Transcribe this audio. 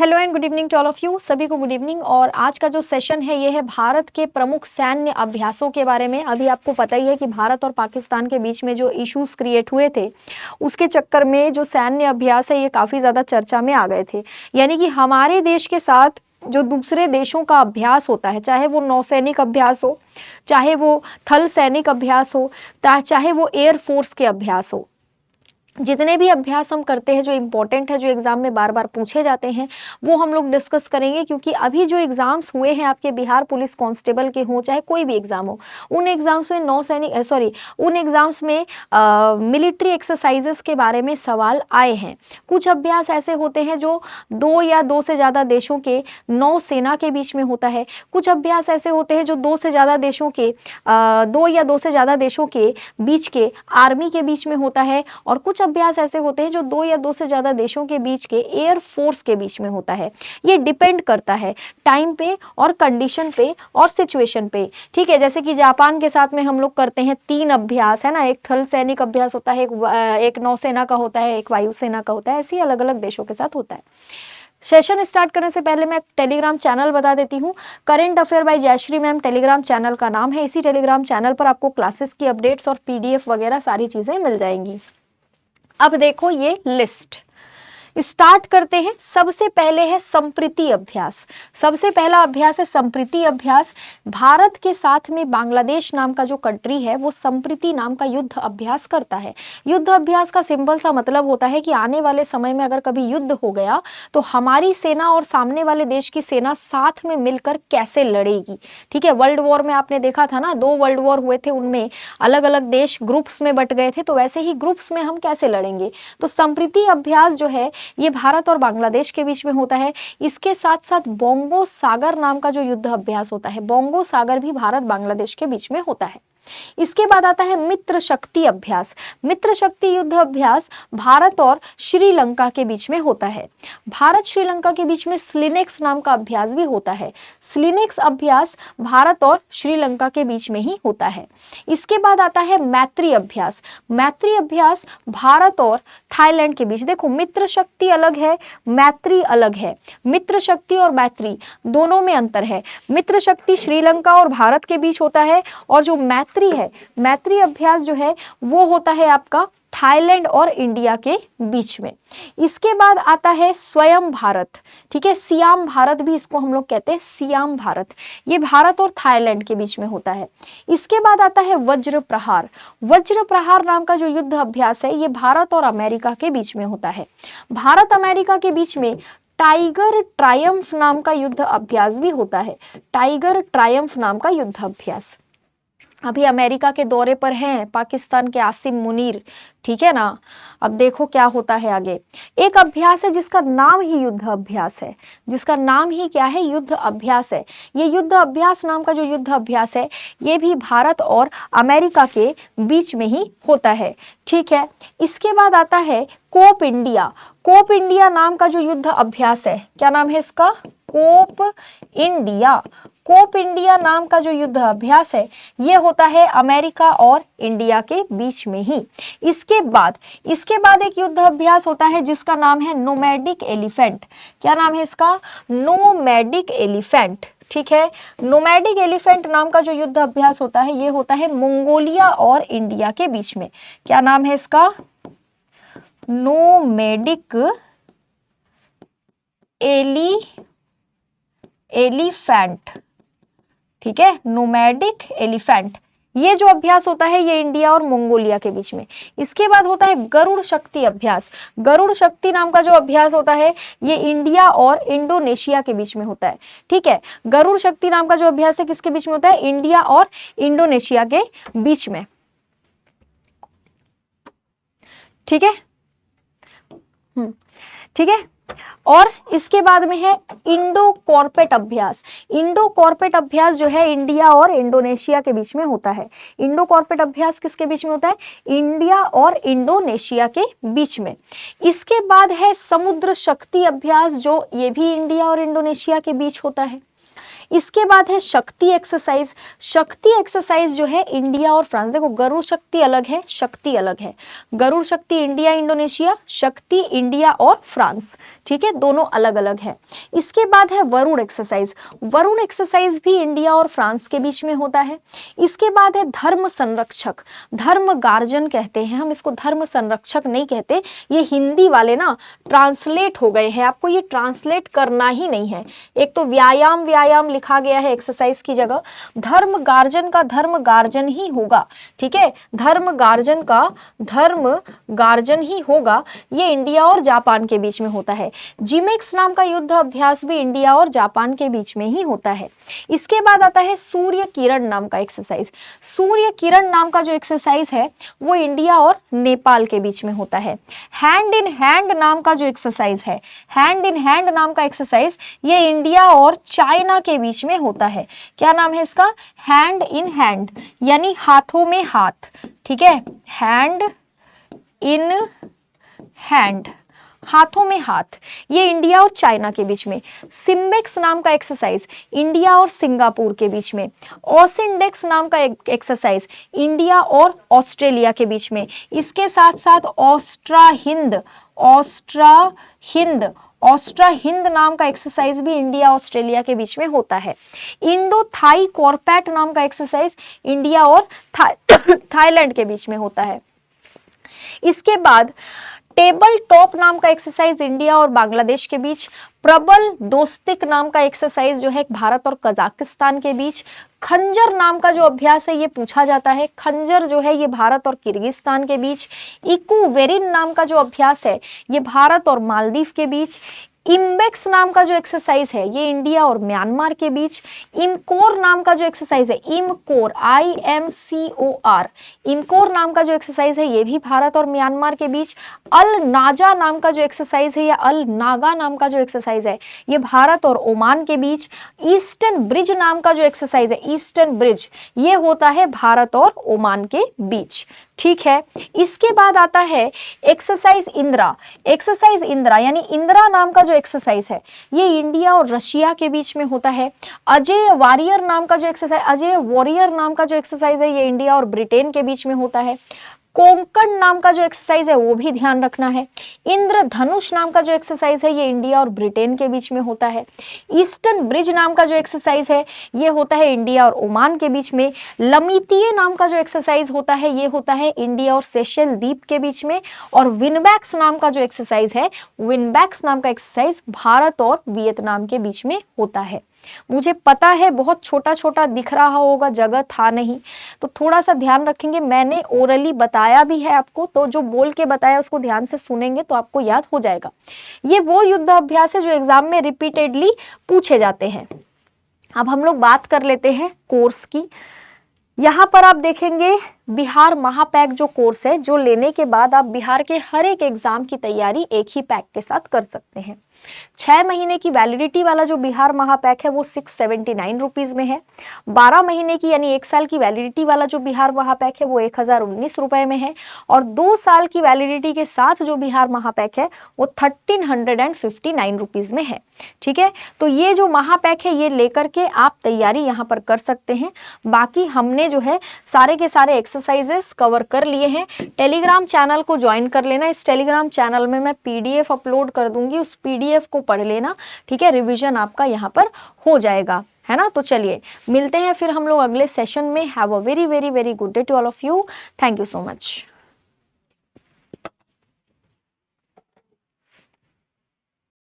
Hello and good evening to all of you. सभी को good evening. और आज का जो सेशन है ये है भारत के प्रमुख सैन्य अभ्यासों के बारे में। अभी आपको पता ही है कि भारत और पाकिस्तान के बीच में जो इश्यूज क्रिएट हुए थे उसके चक्कर में जो सैन्य अभ्यास है ये काफ़ी ज़्यादा चर्चा में आ गए थे। यानी कि हमारे देश के साथ जो दूसरे देशों का अभ्यास होता है, चाहे वो नौसैनिक अभ्यास हो, चाहे वो थल सैनिक अभ्यास हो, चाहे वो एयरफोर्स के अभ्यास हो, जितने भी अभ्यास हम करते हैं जो इम्पोर्टेंट है, जो एग्जाम में बार बार पूछे जाते हैं, वो हम लोग डिस्कस करेंगे। क्योंकि अभी जो एग्जाम्स हुए हैं आपके बिहार पुलिस कांस्टेबल के हों चाहे कोई भी एग्जाम हो, उन एग्जाम्स में उन एग्जाम्स में मिलिट्री एक्सरसाइजेस के बारे में सवाल आए हैं। कुछ अभ्यास ऐसे होते हैं जो दो या दो से ज़्यादा देशों के नौसेना के बीच में होता है। कुछ अभ्यास ऐसे होते हैं जो दो या दो से ज़्यादा देशों के बीच के आर्मी के बीच में होता है। और कुछ अभ्यास ऐसे होते हैं जो दो या दो से ज्यादा देशों के बीच के एयर फोर्स के बीच में होता है। ये डिपेंड करता है टाइम पे और कंडीशन पे और सिचुएशन पे। ठीक है, जैसे कि जापान के साथ में हम लोग करते हैं 3 अभ्यास, है ना। एक थल सैनिक अभ्यास होता है, एक नौसेना का होता है, एक वायुसेना का होता है। ऐसे ही अलग अलग देशों के साथ होता है। सेशन स्टार्ट करने से पहले मैं टेलीग्राम चैनल बता देती हूँ। Current affair by Jayshree ma'am Telegram channel का नाम है। इसी टेलीग्राम चैनल पर आपको क्लासेस की अपडेट्स और पीडीएफ वगैरह सारी चीजें मिल जाएंगी। अब देखो ये लिस्ट स्टार्ट करते हैं। सबसे पहले है संप्रीति अभ्यास। सबसे पहला अभ्यास है संप्रीति अभ्यास। भारत के साथ में बांग्लादेश नाम का जो कंट्री है वो संप्रीति नाम का युद्ध अभ्यास करता है। युद्ध अभ्यास का सिंपल सा मतलब होता है कि आने वाले समय में अगर कभी युद्ध हो गया तो हमारी सेना और सामने वाले देश की सेना साथ में मिलकर कैसे लड़ेगी। ठीक है, वर्ल्ड वॉर में आपने देखा था ना, 2 वर्ल्ड वॉर हुए थे, उनमें अलग अलग देश ग्रुप्स में बट गए थे। तो वैसे ही ग्रुप्स में हम कैसे लड़ेंगे। तो संप्रीति अभ्यास जो है ये भारत और बांग्लादेश के बीच में होता है। इसके साथ साथ बोंगो सागर नाम का जो युद्ध अभ्यास होता है, बोंगो सागर भी भारत बांग्लादेश के बीच में होता है। इसके बाद आता है मित्र शक्ति अभ्यास। मित्र शक्ति युद्ध अभ्यास भारत और श्रीलंका के बीच में होता है। भारत श्रीलंका के बीच में स्लिनेक्स नाम का अभ्यास भी होता है। स्लिनेक्स अभ्यास भारत और श्रीलंका के बीच में ही होता है। इसके बाद आता है मैत्री अभ्यास। मैत्री अभ्यास भारत और थाईलैंड के बीच। देखो, मित्र शक्ति अलग है, मैत्री अलग है। मित्र शक्ति और मैत्री दोनों में अंतर है। मित्र शक्ति श्रीलंका और भारत के बीच होता है, और जो मैत्री है, मैत्री अभ्यास जो है वो होता है आपका थाईलैंड और इंडिया के बीच में। इसके बाद आता है स्वयं भारत। ठीक है, सियाम भारत भी इसको हम लोग कहते हैं, सियाम भारत। ये भारत और थाईलैंड के बीच में होता है। इसके बाद आता है वज्र प्रहार। वज्र प्रहार नाम का जो युद्ध अभ्यास है ये भारत और अमेरिका के बीच में होता है। भारत अमेरिका के बीच में टाइगर ट्रायम्फ नाम का युद्ध अभ्यास भी होता है। टाइगर ट्रायम्फ नाम का युद्ध अभ्यास। अभी अमेरिका के दौरे पर हैं पाकिस्तान के आसिम मुनीर, ठीक है ना। अब देखो क्या होता है आगे। एक अभ्यास है जिसका नाम ही युद्ध अभ्यास है। जिसका नाम ही क्या है, युद्ध अभ्यास है। ये युद्ध अभ्यास नाम का जो युद्ध अभ्यास है ये भी भारत और अमेरिका के बीच में ही होता है। ठीक है, इसके बाद आता है कोप इंडिया। कोप इंडिया नाम का जो युद्ध अभ्यास है, क्या नाम है इसका, कोप इंडिया। कोप इंडिया नाम का जो युद्ध अभ्यास है ये होता है अमेरिका और इंडिया के बीच में ही। इसके बाद एक युद्ध अभ्यास होता है जिसका नाम है नोमैडिक एलिफेंट। क्या नाम है इसका, नोमैडिक एलिफेंट। ठीक है, नोमैडिक एलिफेंट नाम का जो युद्ध अभ्यास होता है ये होता है मंगोलिया और इंडिया के बीच में। क्या नाम है इसका, नोमैडिक एलिफेंट। ठीक है, नोमैडिक एलिफेंट। ये जो अभ्यास होता है ये इंडिया और मंगोलिया के बीच में। इसके बाद होता है गरुड़ शक्ति अभ्यास। गरुड़ शक्ति नाम का जो अभ्यास होता है ये इंडिया और इंडोनेशिया के बीच में होता है। ठीक है, गरुड़ शक्ति नाम का जो अभ्यास है किसके बीच में होता है, इंडिया और इंडोनेशिया के बीच में। ठीक है, ठीक है। और इसके बाद में है इंडो कॉर्पेट अभ्यास। इंडो कॉर्पेट अभ्यास जो है इंडिया और इंडोनेशिया के बीच में होता है। इंडो कॉर्पेट अभ्यास किसके बीच में होता है, इंडिया और इंडोनेशिया के बीच में। इसके बाद है समुद्र शक्ति अभ्यास जो ये भी इंडिया और इंडोनेशिया के बीच होता है। इसके बाद है शक्ति एक्सरसाइज। शक्ति एक्सरसाइज जो है इंडिया और फ्रांस, देखो गरुड़ शक्ति अलग है, शक्ति अलग है। गरुड़ शक्ति इंडिया इंडोनेशिया, शक्ति इंडिया और फ्रांस, ठीक है, दोनों अलग अलग है। इसके बाद है वरुण एक्सरसाइज। वरुण एक्सरसाइज भी इंडिया और फ्रांस के बीच में होता है। इसके बाद है धर्म संरक्षक, धर्म गार्जन कहते हैं हम इसको, धर्म संरक्षक नहीं कहते। ये हिंदी वाले ना ट्रांसलेट हो गए हैं, आपको ये ट्रांसलेट करना ही नहीं है। एक तो व्यायाम व्यायाम लिखा गया है एक्सरसाइज की जगह, धर्म गार्जन का धर्म गार्जन ही होगा, ठीक है, धर्म गार्जन का धर्म गार्जन ही होगा। ये इंडिया और जापान के बीच में होता है। जिमेक्स नाम का युद्ध अभ्यास भी इंडिया और जापान के बीच में ही होता है। इसके बाद आता है सूर्य किरण नाम का एक्सरसाइज। सूर्य किरण नाम का जो एक्सरसाइज है वो इंडिया और नेपाल के बीच में होता है। हैंड इन हैंड नाम का जो एक्सरसाइज है, हैंड इन हैंड नाम का एक्सरसाइज, ये इंडिया और चाइना के बीच में होता है। क्या नाम है इसका? हैंड इन हैंड, यानी हाथों में हाथ, ठीक है, हैंड इन हैंड, हाथों में हाथ, ये इंडिया और चाइना के बीच में। सिम्बेक्स नाम का एक्सरसाइज इंडिया और सिंगापुर के बीच में। ओसिंडेक्स नाम का एक्सरसाइज इंडिया और ऑस्ट्रेलिया के बीच में। इसके साथ साथ ऑस्ट्रा हिंद, ऑस्ट्रा हिंद नाम का एक्सरसाइज भी इंडिया ऑस्ट्रेलिया के बीच में होता है। इंडो थाई कॉर्पैट नाम का एक्सरसाइज इंडिया और थाईलैंड के बीच में होता है। इसके बाद टेबल टॉप नाम का एक्सरसाइज इंडिया और बांग्लादेश के बीच। प्रबल दोस्तिक नाम का एक्सरसाइज जो है भारत और कजाकिस्तान के बीच। खंजर नाम का जो अभ्यास है ये पूछा जाता है, खंजर जो है ये भारत और किर्गिस्तान के बीच। इकुवेरिन नाम का जो अभ्यास है ये भारत और मालदीव के बीच। इम्बेक्स नाम का जो एक्सरसाइज है ये इंडिया और म्यांमार के बीच। इमकोर नाम का जो एक्सरसाइज है, इमकोर IMCOR, इमकोर नाम का जो एक्सरसाइज है ये भी भारत और म्यांमार के बीच। अल नाजा नाम का जो एक्सरसाइज है या अल नागा नाम का जो एक्सरसाइज है ये भारत और ओमान के बीच। ईस्टर्न ब्रिज नाम का जो एक्सरसाइज है, ईस्टर्न ब्रिज, ये होता है भारत और ओमान के बीच, ठीक है। इसके बाद आता है एक्सरसाइज इंदिरा। एक्सरसाइज इंदिरा यानी इंदिरा नाम का जो एक्सरसाइज है ये इंडिया और रशिया के बीच में होता है। अजय वॉरियर नाम का जो एक्सरसाइज, अजय वॉरियर नाम का जो एक्सरसाइज है ये इंडिया और ब्रिटेन के बीच में होता है। कोंकण नाम का जो एक्सरसाइज है वो भी ध्यान रखना है। इंद्रधनुष नाम का जो एक्सरसाइज है ये इंडिया और ब्रिटेन के बीच में होता है। ईस्टर्न ब्रिज नाम का जो एक्सरसाइज है ये होता है इंडिया और ओमान के बीच में। लमितीय नाम का जो एक्सरसाइज होता है ये होता है इंडिया और सेशेल द्वीप के बीच में। और विनबैक्स नाम का जो एक्सरसाइज है, विनबैक्स नाम का एक्सरसाइज भारत और वियतनाम के बीच में होता है। मुझे पता है बहुत छोटा छोटा दिख रहा होगा, जगह था नहीं, तो थोड़ा सा ध्यान रखेंगे। मैंने ओरली बताया भी है आपको, तो जो बोल के बताया उसको ध्यान से सुनेंगे तो आपको याद हो जाएगा। ये वो युद्ध अभ्यास है जो एग्जाम में रिपीटेडली पूछे जाते हैं। अब हम लोग बात कर लेते हैं कोर्स की। यहाँ पर आप देखेंगे बिहार महापैक जो कोर्स है, जो लेने के बाद आप बिहार के हर एक एग्जाम की तैयारी एक ही पैक के साथ कर सकते हैं। 6 महीने की वैलिडिटी वाला जो बिहार महापैक है वो 679 रुपीज में है। 12 महीने की यानी 1 साल की वैलिडिटी वाला जो बिहार महापैक है वो 1019 रुपए में है। और 2 साल की वैलिडिटी के साथ जो बिहार महापैक है वो 1359 रुपीज में है, ठीक है। तो ये जो महापैक है ये लेकर के आप तैयारी यहाँ पर कर सकते हैं। बाकी हमने जो है सारे के सारे एक्सरसाइजेस कवर कर लिए हैं। टेलीग्राम चैनल को ज्वाइन कर लेना। इस टेलीग्राम चैनल में मैं PDF अपलोड कर दूंगी, उस PDF को पढ़ लेना, ठीक है। रिवीजन आपका यहाँ पर हो जाएगा, है ना। तो चलिए मिलते हैं फिर हम लोग अगले सेशन में। Have a very very very good day to all of you. Thank you so much.